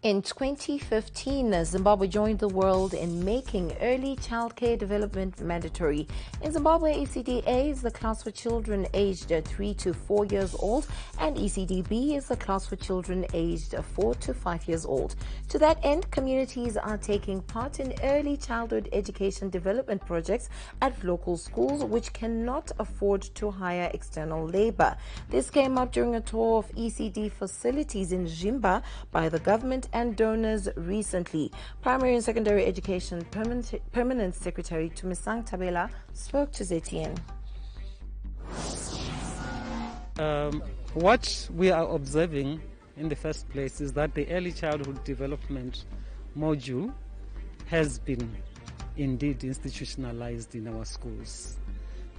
In 2015, Zimbabwe joined the world in making early childcare development mandatory. In Zimbabwe, ECD-A is the class for children aged 3 to 4 years old, and ECD-B is the class for children aged 4 to 5 years old. To that end, communities are taking part in early childhood education development projects at local schools which cannot afford to hire external labor. This came up during a tour of ECD facilities in Zimbabwe by the government and donors recently. Primary and Secondary Education Permanent Secretary Tumisang Tabela spoke to ZTN. What we are observing in the first place is that the early childhood development module has been indeed institutionalized in our schools,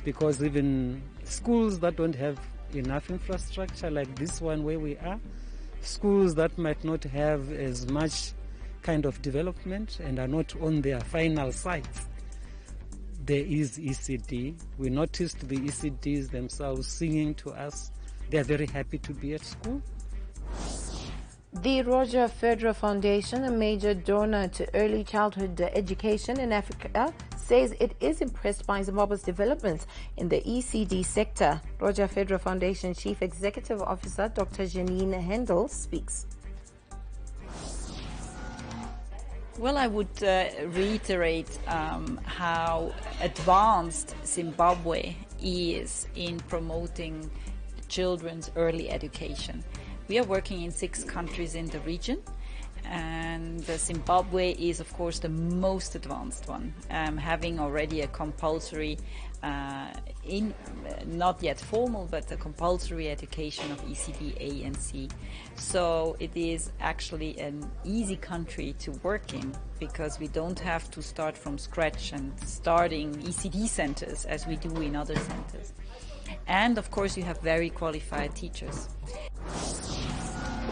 because even schools that don't have enough infrastructure like this one where we are, schools that might not have as much kind of development and are not on their final sites, there is ECD. We noticed the ECDs themselves singing to us. They are very happy to be at school. The Roger Federer Foundation, a major donor to early childhood education in Africa, says it is impressed by Zimbabwe's developments in the ECD sector. Roger Federer Foundation Chief Executive Officer Dr. Janine Handel speaks. Well, I would reiterate how advanced Zimbabwe is in promoting children's early education. We are working in 6 countries in the region, and Zimbabwe is, of course, the most advanced one, having already a compulsory, not yet formal, but a compulsory education of ECD A and C. So it is actually an easy country to work in, because we don't have to start from scratch and starting ECD centers as we do in other centers. And of course, you have very qualified teachers.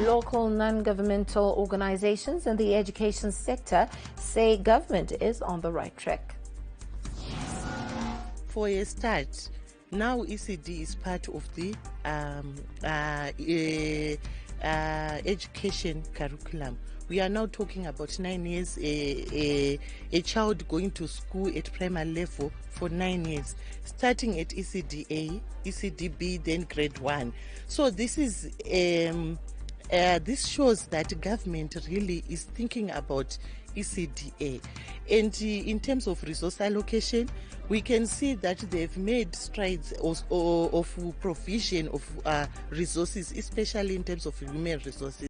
Local non-governmental organizations in the education sector say government is on the right track. For a start, now ECD is part of the education curriculum. We are now talking about 9 years, a child going to school at primary level for 9 years, starting at ECD-A, ECD-B, then grade 1. So this is this shows that government really is thinking about ECD-A. And in terms of resource allocation, we can see that they've made strides of provision of resources, especially in terms of human resources.